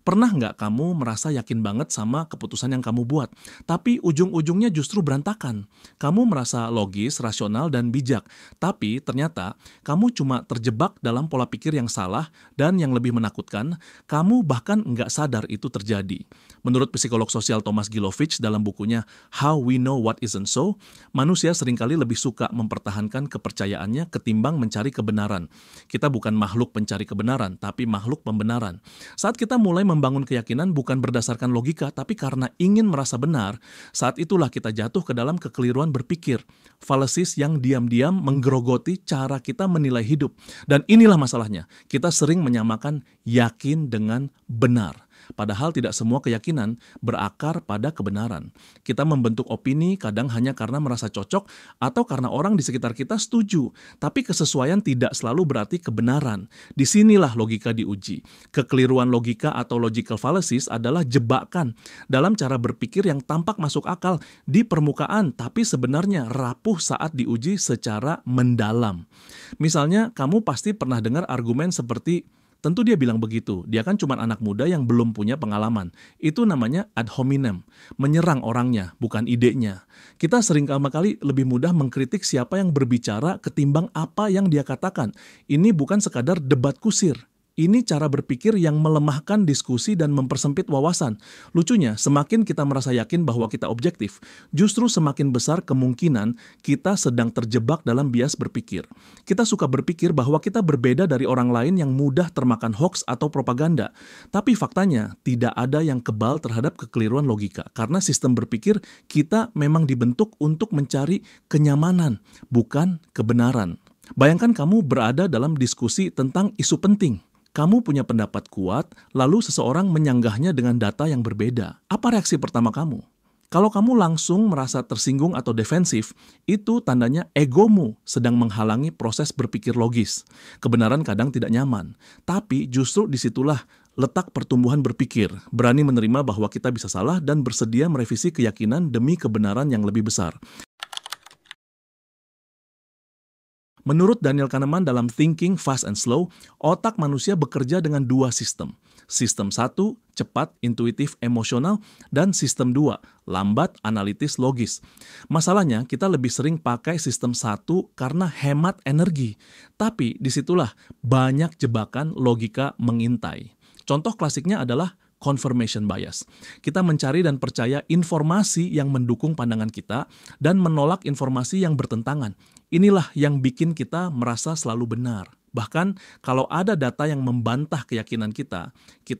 Pernah nggak kamu merasa yakin banget sama keputusan yang kamu buat, tapi ujung-ujungnya justru berantakan? Kamu merasa logis, rasional, dan bijak, tapi ternyata kamu cuma terjebak dalam pola pikir yang salah dan yang lebih menakutkan, kamu bahkan nggak sadar itu terjadi. Menurut psikolog sosial Thomas Gilovich dalam bukunya How We Know What Isn't So, manusia seringkali lebih suka mempertahankan kepercayaannya ketimbang mencari kebenaran. Kita bukan makhluk pencari kebenaran, tapi makhluk pembenaran. Saat kita mulai membangun keyakinan bukan berdasarkan logika, tapi karena ingin merasa benar, saat itulah kita jatuh ke dalam kekeliruan berpikir, fallacies yang diam-diam menggerogoti cara kita menilai hidup. Dan inilah masalahnya, kita sering menyamakan yakin dengan benar. Padahal tidak semua keyakinan berakar pada kebenaran. Kita membentuk opini kadang hanya karena merasa cocok atau karena orang di sekitar kita setuju. Tapi kesesuaian tidak selalu berarti kebenaran. Disinilah logika diuji. Kekeliruan logika atau logical fallacies adalah jebakan dalam cara berpikir yang tampak masuk akal di permukaan, tapi sebenarnya rapuh saat diuji secara mendalam. Misalnya, kamu pasti pernah dengar argumen seperti, tentu dia bilang begitu, dia kan cuma anak muda yang belum punya pengalaman. Itu namanya ad hominem, menyerang orangnya, bukan idenya. Kita sering kali lebih mudah mengkritik siapa yang berbicara ketimbang apa yang dia katakan. Ini bukan sekadar debat kusir. Ini cara berpikir yang melemahkan diskusi dan mempersempit wawasan. Lucunya, semakin kita merasa yakin bahwa kita objektif, justru semakin besar kemungkinan kita sedang terjebak dalam bias berpikir. Kita suka berpikir bahwa kita berbeda dari orang lain yang mudah termakan hoaks atau propaganda. Tapi faktanya, tidak ada yang kebal terhadap kekeliruan logika. Karena sistem berpikir kita memang dibentuk untuk mencari kenyamanan, bukan kebenaran. Bayangkan kamu berada dalam diskusi tentang isu penting. Kamu punya pendapat kuat, lalu seseorang menyanggahnya dengan data yang berbeda. Apa reaksi pertama kamu? Kalau kamu langsung merasa tersinggung atau defensif, itu tandanya egomu sedang menghalangi proses berpikir logis. Kebenaran kadang tidak nyaman, tapi justru disitulah letak pertumbuhan berpikir, berani menerima bahwa kita bisa salah dan bersedia merevisi keyakinan demi kebenaran yang lebih besar. Menurut Daniel Kahneman dalam Thinking Fast and Slow, otak manusia bekerja dengan dua sistem. Sistem 1, cepat, intuitif, emosional, dan sistem 2, lambat, analitis, logis. Masalahnya, kita lebih sering pakai sistem 1 karena hemat energi. Tapi disitulah banyak jebakan logika mengintai. Contoh klasiknya adalah confirmation bias. Kita mencari dan percaya informasi yang mendukung pandangan kita dan menolak informasi yang bertentangan. Inilah yang bikin kita merasa selalu benar. Bahkan kalau ada data yang membantah keyakinan kita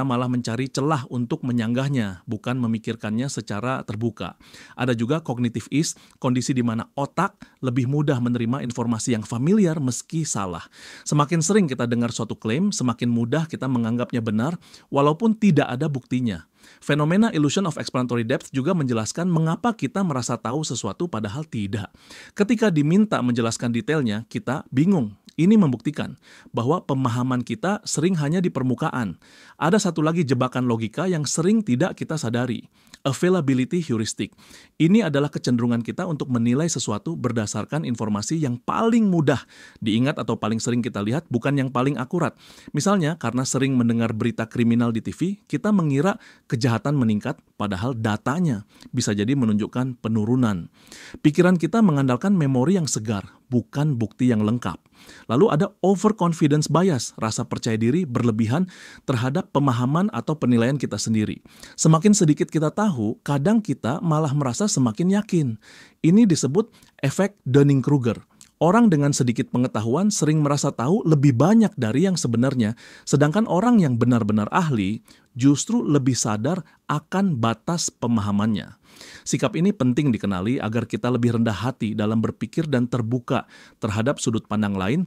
malah mencari celah untuk menyanggahnya, bukan memikirkannya secara terbuka. Ada juga cognitive ease, kondisi di mana otak lebih mudah menerima informasi yang familiar meski salah. Semakin sering kita dengar suatu klaim, semakin mudah kita menganggapnya benar, walaupun tidak ada buktinya. Fenomena illusion of explanatory depth juga menjelaskan mengapa kita merasa tahu sesuatu padahal tidak. Ketika diminta menjelaskan detailnya, kita bingung. Ini membuktikan bahwa pemahaman kita sering hanya di permukaan. Ada satu lagi jebakan logika yang sering tidak kita sadari. Availability heuristic. Ini adalah kecenderungan kita untuk menilai sesuatu berdasarkan informasi yang paling mudah diingat atau paling sering kita lihat, bukan yang paling akurat. Misalnya, karena sering mendengar berita kriminal di TV, kita mengira kejahatan meningkat, padahal datanya bisa jadi menunjukkan penurunan. Pikiran kita mengandalkan memori yang segar, bukan bukti yang lengkap. Lalu ada overconfidence bias, rasa percaya diri berlebihan terhadap pemahaman atau penilaian kita sendiri. Semakin sedikit kita tahu, kadang kita malah merasa semakin yakin. Ini disebut efek Dunning-Kruger. Orang dengan sedikit pengetahuan sering merasa tahu lebih banyak dari yang sebenarnya, sedangkan orang yang benar-benar ahli justru lebih sadar akan batas pemahamannya. Sikap ini penting dikenali agar kita lebih rendah hati dalam berpikir dan terbuka terhadap sudut pandang lain.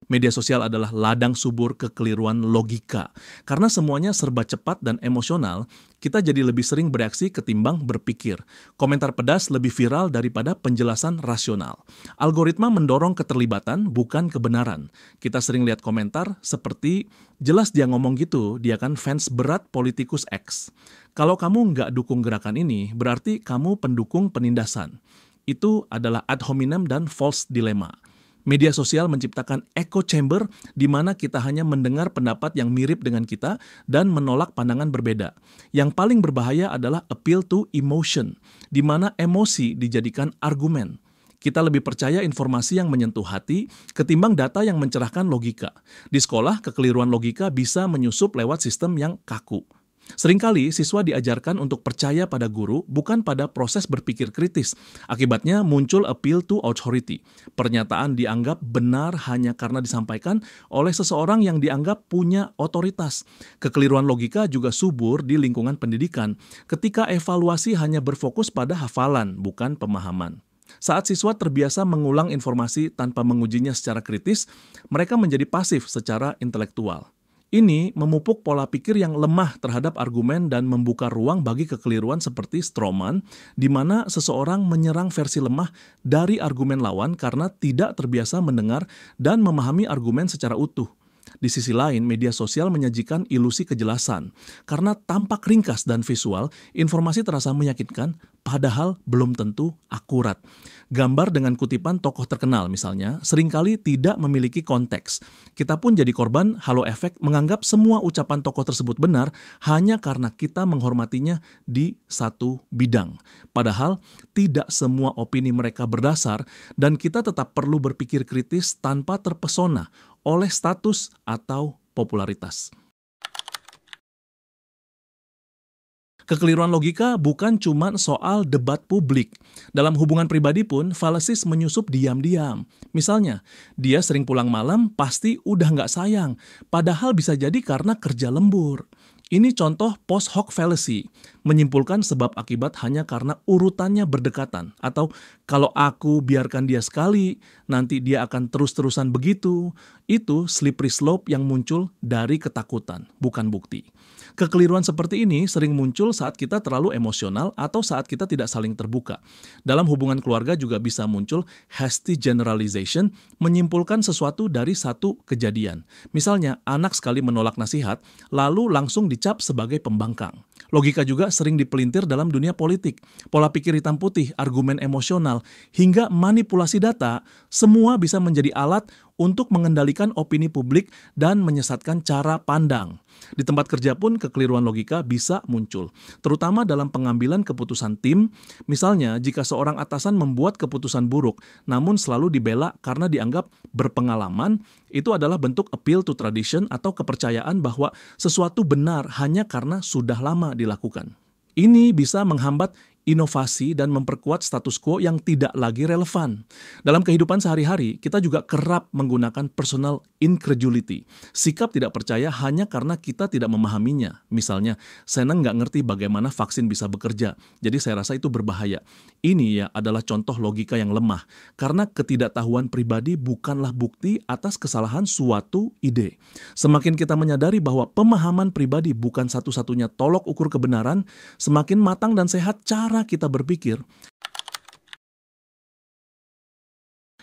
Media sosial adalah ladang subur kekeliruan logika. Karena semuanya serba cepat dan emosional, kita jadi lebih sering bereaksi ketimbang berpikir. Komentar pedas lebih viral daripada penjelasan rasional. Algoritma mendorong keterlibatan, bukan kebenaran. Kita sering lihat komentar seperti, jelas dia ngomong gitu, dia kan fans berat politikus X. Kalau kamu nggak dukung gerakan ini, berarti kamu pendukung penindasan. Itu adalah ad hominem dan false dilemma. Media sosial menciptakan echo chamber di mana kita hanya mendengar pendapat yang mirip dengan kita dan menolak pandangan berbeda. Yang paling berbahaya adalah appeal to emotion, di mana emosi dijadikan argumen. Kita lebih percaya informasi yang menyentuh hati ketimbang data yang mencerahkan logika. Di sekolah, kekeliruan logika bisa menyusup lewat sistem yang kaku. Seringkali siswa diajarkan untuk percaya pada guru bukan pada proses berpikir kritis. Akibatnya muncul appeal to authority. Pernyataan dianggap benar hanya karena disampaikan oleh seseorang yang dianggap punya otoritas. Kekeliruan logika juga subur di lingkungan pendidikan ketika evaluasi hanya berfokus pada hafalan, bukan pemahaman. Saat siswa terbiasa mengulang informasi tanpa mengujinya secara kritis, mereka menjadi pasif secara intelektual. Ini memupuk pola pikir yang lemah terhadap argumen dan membuka ruang bagi kekeliruan seperti straw man, di mana seseorang menyerang versi lemah dari argumen lawan karena tidak terbiasa mendengar dan memahami argumen secara utuh. Di sisi lain, media sosial menyajikan ilusi kejelasan. Karena tampak ringkas dan visual, informasi terasa meyakinkan, padahal belum tentu akurat. Gambar dengan kutipan tokoh terkenal misalnya, seringkali tidak memiliki konteks. Kita pun jadi korban halo efek menganggap semua ucapan tokoh tersebut benar hanya karena kita menghormatinya di satu bidang. Padahal tidak semua opini mereka berdasar dan kita tetap perlu berpikir kritis tanpa terpesona oleh status atau popularitas. Kekeliruan logika bukan cuma soal debat publik. Dalam hubungan pribadi pun, fallacies menyusup diam-diam. Misalnya, dia sering pulang malam, pasti udah nggak sayang. Padahal bisa jadi karena kerja lembur. Ini contoh post hoc fallacy, menyimpulkan sebab akibat hanya karena urutannya berdekatan. Atau kalau aku biarkan dia sekali, nanti dia akan terus-terusan begitu. Itu slippery slope yang muncul dari ketakutan, bukan bukti. Kekeliruan seperti ini sering muncul saat kita terlalu emosional atau saat kita tidak saling terbuka. Dalam hubungan keluarga juga bisa muncul hasty generalization, menyimpulkan sesuatu dari satu kejadian. Misalnya, anak sekali menolak nasihat, lalu langsung dicap sebagai pembangkang. Logika juga sering dipelintir dalam dunia politik. Pola pikir hitam putih, argumen emosional, hingga manipulasi data, semua bisa menjadi alat untuk mengendalikan opini publik dan menyesatkan cara pandang. Di tempat kerja pun kekeliruan logika bisa muncul, terutama dalam pengambilan keputusan tim. Misalnya, jika seorang atasan membuat keputusan buruk, namun selalu dibela karena dianggap berpengalaman, itu adalah bentuk appeal to tradition atau kepercayaan bahwa sesuatu benar hanya karena sudah lama dilakukan. Ini bisa menghambat inovasi dan memperkuat status quo yang tidak lagi relevan. Dalam kehidupan sehari-hari, kita juga kerap menggunakan personal incredulity, sikap tidak percaya hanya karena kita tidak memahaminya. Misalnya, saya nggak ngerti bagaimana vaksin bisa bekerja, jadi saya rasa itu berbahaya. Ini ya adalah contoh logika yang lemah, karena ketidaktahuan pribadi bukanlah bukti atas kesalahan suatu ide. Semakin kita menyadari bahwa pemahaman pribadi bukan satu-satunya tolok ukur kebenaran, semakin matang dan sehat cara kita berpikir.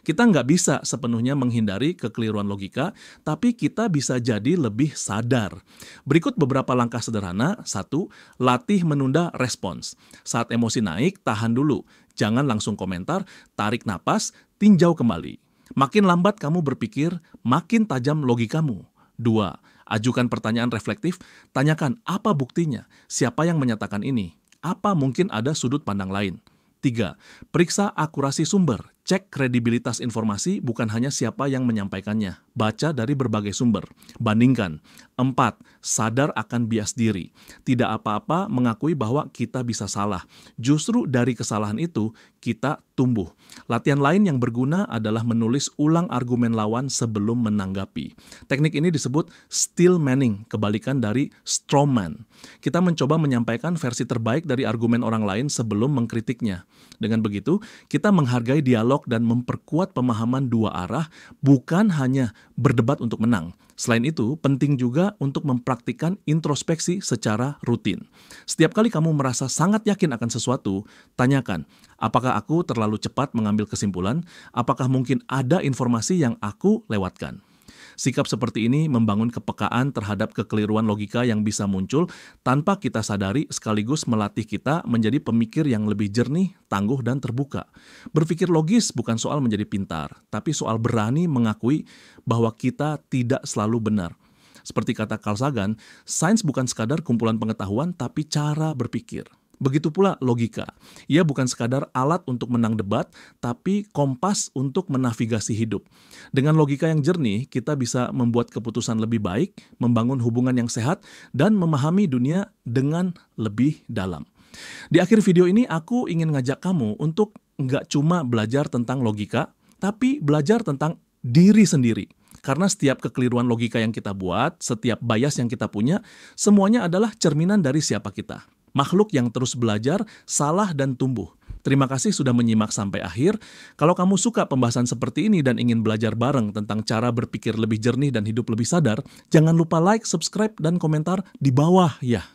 Kita nggak bisa sepenuhnya menghindari kekeliruan logika, tapi kita bisa jadi lebih sadar. Berikut beberapa langkah sederhana. 1. Latih menunda respons. Saat emosi naik, tahan dulu. Jangan langsung komentar, tarik napas, tinjau kembali. Makin lambat kamu berpikir, makin tajam logikamu. 2. Ajukan pertanyaan reflektif, tanyakan apa buktinya, siapa yang menyatakan ini. Apa mungkin ada sudut pandang lain? 3. Periksa akurasi sumber. Cek kredibilitas informasi bukan hanya siapa yang menyampaikannya. Baca dari berbagai sumber. Bandingkan. 4. Sadar akan bias diri. Tidak apa-apa mengakui bahwa kita bisa salah. Justru dari kesalahan itu, kita tumbuh. Latihan lain yang berguna adalah menulis ulang argumen lawan sebelum menanggapi. Teknik ini disebut steel manning, kebalikan dari straw man. Kita mencoba menyampaikan versi terbaik dari argumen orang lain sebelum mengkritiknya. Dengan begitu, kita menghargai dialog dan memperkuat pemahaman dua arah, bukan hanya berdebat untuk menang. Selain itu, penting juga untuk mempraktikkan introspeksi secara rutin. Setiap kali kamu merasa sangat yakin akan sesuatu, tanyakan, apakah aku terlalu cepat mengambil kesimpulan? Apakah mungkin ada informasi yang aku lewatkan? Sikap seperti ini membangun kepekaan terhadap kekeliruan logika yang bisa muncul tanpa kita sadari, sekaligus melatih kita menjadi pemikir yang lebih jernih, tangguh, dan terbuka. Berpikir logis bukan soal menjadi pintar, tapi soal berani mengakui bahwa kita tidak selalu benar. Seperti kata Carl Sagan, sains bukan sekadar kumpulan pengetahuan, tapi cara berpikir. Begitu pula logika. Ia bukan sekadar alat untuk menang debat, tapi kompas untuk menavigasi hidup. Dengan logika yang jernih, kita bisa membuat keputusan lebih baik, membangun hubungan yang sehat, dan memahami dunia dengan lebih dalam. Di akhir video ini, aku ingin ngajak kamu untuk nggak cuma belajar tentang logika, tapi belajar tentang diri sendiri. Karena setiap kekeliruan logika yang kita buat, setiap bias yang kita punya, semuanya adalah cerminan dari siapa kita. Makhluk yang terus belajar, salah, dan tumbuh. Terima kasih sudah menyimak sampai akhir. Kalau kamu suka pembahasan seperti ini dan ingin belajar bareng tentang cara berpikir lebih jernih dan hidup lebih sadar, jangan lupa like, subscribe, dan komentar di bawah ya.